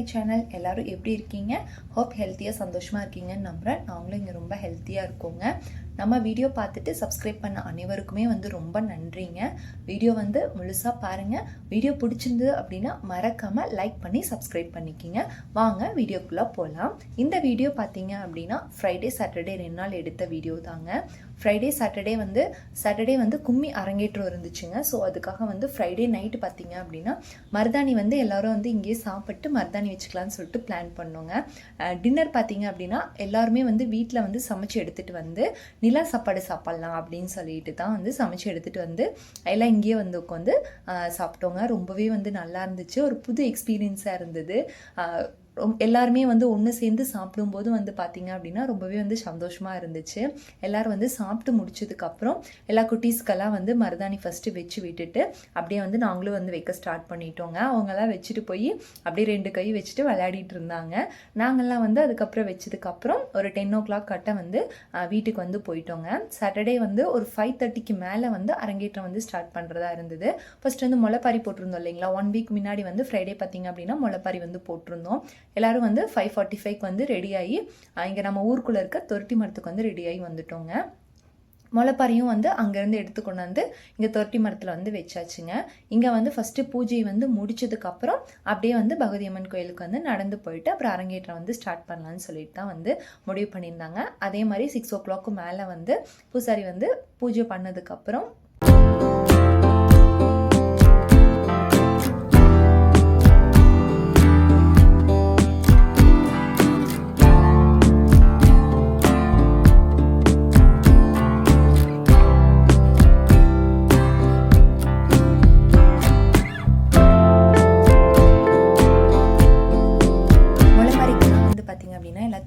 My channel. எல்லாரும் எப்படி இருக்கீங்க? ஹோப் ஹெல்த்தியாக சந்தோஷமாக இருக்கீங்கன்னு நம்புகிறேன். நாங்களும் இங்கே ரொம்ப ஹெல்த்தியாக இருக்கோங்க. நம்ம வீடியோ பார்த்துட்டு சப்ஸ்கிரைப் பண்ண அனைவருக்குமே ரொம்ப நன்றிங்க. வீடியோ முழுசாக பாருங்கள். வீடியோ பிடிச்சிருந்தது அப்படின்னா மறக்காமல் லைக் பண்ணி சப்ஸ்கிரைப் பண்ணிக்கிங்க. வாங்க வீடியோக்குள்ளே போகலாம். இந்த வீடியோ பார்த்தீங்க அப்படின்னா ஃப்ரைடே சாட்டர்டே 2 நாள் எடுத்த வீடியோ தாங்க. ஃப்ரைடே சாட்டர்டே கும்மி அரங்கேற்றம் இருந்துச்சுங்க. ஸோ அதுக்காக ஃப்ரைடே நைட்டு பார்த்தீங்க அப்படின்னா மருதாணி எல்லாரும் இங்கேயே சாப்பிட்டு மருதாணி வச்சுக்கலான்னு சொல்லிட்டு பிளான் பண்ணோங்க. டின்னர் பார்த்தீங்க அப்படின்னா எல்லாருமே வீட்டில் சமைச்சு எடுத்துகிட்டு நிலா சாப்பாடு சாப்பிட்லாம் அப்படின்னு சொல்லிட்டு தான் சமைச்சு எடுத்துகிட்டு எல்லாம் இங்கேயே உட்காந்து சாப்பிட்டோங்க. ரொம்பவே நல்லா இருந்துச்சு. ஒரு புது எக்ஸ்பீரியன்ஸாக இருந்தது. எல்லாருமே ஒன்று சேர்ந்து சாப்பிடும்போது பார்த்தீங்க அப்படின்னா ரொம்பவே சந்தோஷமாக இருந்துச்சு. எல்லோரும் சாப்பிட்டு முடிச்சதுக்கப்புறம் எல்லா குட்டீஸ்க்கெல்லாம் மருதாணி ஃபஸ்ட்டு வச்சு விட்டுட்டு அப்படியே நாங்களும் வைக்க ஸ்டார்ட் பண்ணிட்டோங்க. அவங்கெல்லாம் வச்சுட்டு போய் அப்படியே 2 கை வச்சுட்டு விளையாடிட்டு இருந்தாங்க. நாங்கள்லாம் அதுக்கப்புறம் வச்சதுக்கப்புறம் ஒரு 10 o'clock கட்ட வீட்டுக்கு போயிட்டோங்க. சாட்டர்டே ஒரு 5:30க்கு மேலே அரங்கேற்றம் ஸ்டார்ட் பண்ணுறதா இருந்தது. ஃபர்ஸ்ட் முளைப்பாரி போட்டிருந்தோம் இல்லைங்களா. 1 வீக் முன்னாடி ஃப்ரைடே பார்த்தீங்க அப்படின்னா முளைப்பாரி போட்டிருந்தோம். எல்லாரும் 5:45க்கு ரெடி ஆகி இங்கே நம்ம ஊருக்குள்ளே இருக்க தொரட்டி மரத்துக்கு ரெடி ஆகி வந்துட்டோங்க. முளைப்பாரியும் அங்கேருந்து எடுத்து கொண்டு இங்கே தொரட்டி மரத்தில் வச்சாச்சுங்க. இங்கே ஃபஸ்ட்டு பூஜையை முடிச்சதுக்கப்புறம் அப்படியே பகவதி அம்மன் கோயிலுக்கு நடந்து போயிட்டு அப்புறம் அரங்கேற்றம் ஸ்டார்ட் பண்ணலான்னு சொல்லிட்டு தான் முடிவு பண்ணியிருந்தாங்க. அதே மாதிரி 6 o'clock மேலே பூசாரி பூஜை பண்ணதுக்கப்புறம்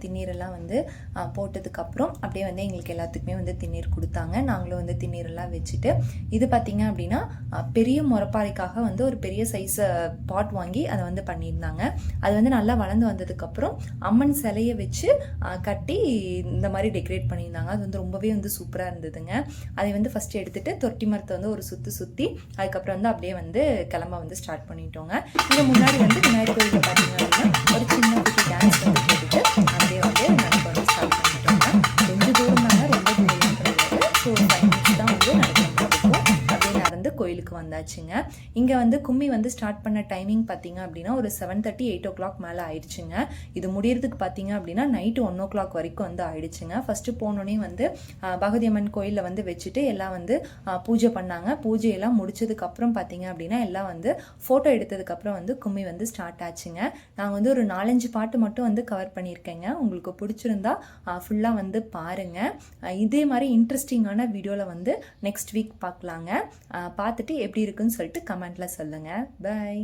திண்ணீரெல்லாம் போட்டதுக்கப்புறம் அப்படியே எங்களுக்கு எல்லாத்துக்குமே திண்ணீர் கொடுத்தாங்க. நாங்களும் திண்ணீரெல்லாம் வச்சுட்டு இது பார்த்தீங்க அப்படின்னா பெரிய முறப்பாறைக்காக ஒரு பெரிய சைஸ் பாட் வாங்கி அதை பண்ணியிருந்தாங்க. அது நல்லா வளர்ந்து வந்ததுக்கப்புறம் அம்மன் சிலையை வச்சு கட்டி இந்த மாதிரி டெக்கரேட் பண்ணியிருந்தாங்க. அது ரொம்பவே சூப்பராக இருந்ததுங்க. அதை ஃபஸ்ட்டு எடுத்துகிட்டு தொட்டி மரத்தை ஒரு சுற்றி அதுக்கப்புறம் அப்படியே கிளம்ப ஸ்டார்ட் பண்ணிட்டோங்க. இங்கே முன்னாடி விநாயகர் கோயிலில் பார்த்தீங்க அப்படின்னா ஒரு சின்ன குட்டி டான்ஸ் போட்டுட்டு அப்படியே நடக்க ஸ்டார்ட் பண்ணிட்டோங்க. கொஞ்சம் தூரம் தாங்க, ரொம்ப தூரம் கிடையாது. ஸோ 5 minutes தான் நடக்கிற மாதிரி இருக்கும். அப்படியே நடந்து கோயிலுக்கு வந்தாச்சுங்க. இங்கே கும்மி ஸ்டார்ட் பண்ண டைமிங் பார்த்தீங்க அப்படின்னா ஒரு 7:30 8 o'clock மேலே ஆயிடுச்சுங்க. இது முடியறதுக்கு பார்த்தீங்க அப்படின்னா நைட்டு 1 o'clock வரைக்கும் ஆயிடுச்சுங்க. ஃபஸ்ட்டு போனோடனே பகவதி அம்மன் கோயிலில் வச்சுட்டு எல்லாம் பூஜை பண்ணாங்க. பூஜையெல்லாம் முடிச்சதுக்கப்புறம் பார்த்தீங்க அப்படின்னா எல்லாம் ஃபோட்டோ எடுத்ததுக்கப்புறம் கும்மி ஸ்டார்ட் ஆச்சுங்க. நாங்கள் ஒரு 4-5 பாட்டு மட்டும் கவர் பண்ணியிருக்கேங்க. உங்களுக்கு பிடிச்சிருந்தா ஃபுல்லாக பாருங்கள். இதே மாதிரி இன்ட்ரெஸ்டிங்கான வீடியோவில் நெக்ஸ்ட் வீக் பார்க்கலாங்க. பார்த்துட்டு எப்படி இருக்குன்னு சொல்லிட்டு கமெண்ட்ல சொல்லுங்க. பை.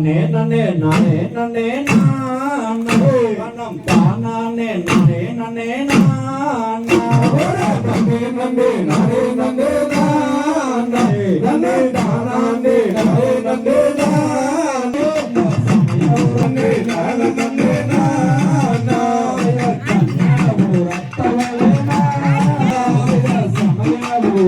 தன்னே நன்னே நானே நன்னே நானே வனம் தானே நானே நன்னே நானே நன்னே நன்னே நானே நன்னே நானே நன்னே தானே நானே நன்னே நானே நன்னே நானே நன்னே நானே ரத்தவளே நானே சமயவோ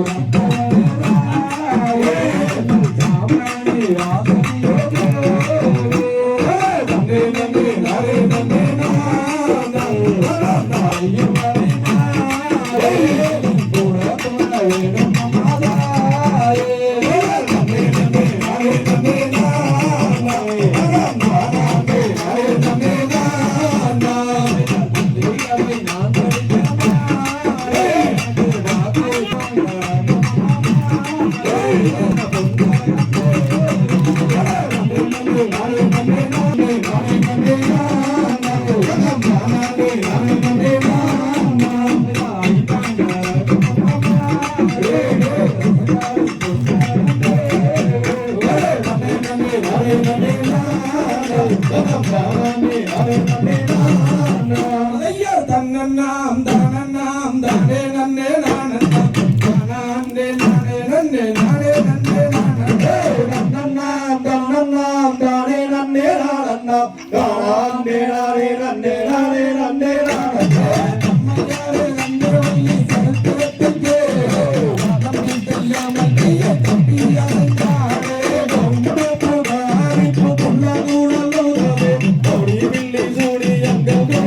தன்னன்னாம் தானன்னாம் தானே நன்னே நானன்னாம் தானே நானே நன்னே நானே நன்னே நானே தன்னன்னாம் தன்னன்னாம் தானே நன்னே நானன்னாம் தானே நானே நன்னே நானே நன்னே நானே நம்மையாரே நன்னே வள்ளி சரத்துவத்தே நம்ம தெரியாமல் கைய தப்பியாரே நம்ம புகாரி புள்ள கூடலோவே ஓடி வில்லி சூடி அங்க கூட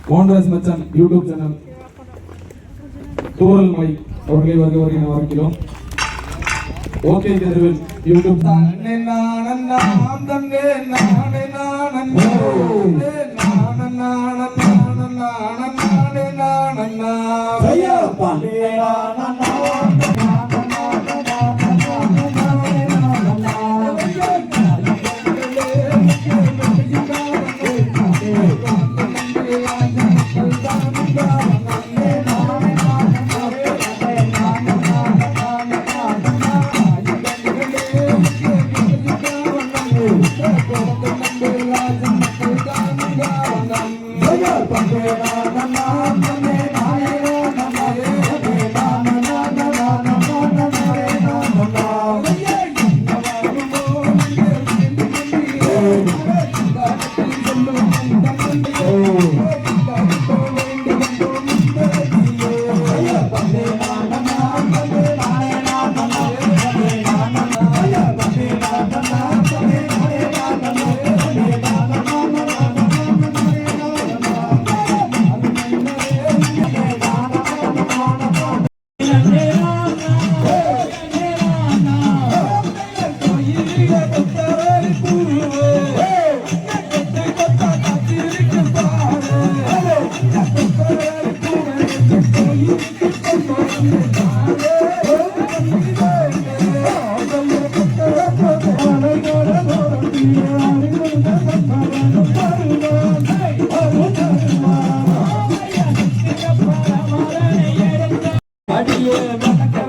மோகன்ராஜ் மச்சான் யூடியூப் சேனல் தூரல் மை அவர்களை வருகிறேன் வரக்கிறோம். ஓகே கதிர்வேல் யூடியூப் தன்னே நானன்னாம் தன்னே நானே நானன்னா நானே நானன்னா ஐயா பாலே நானன்னா Hey! அடியே வணக்கம்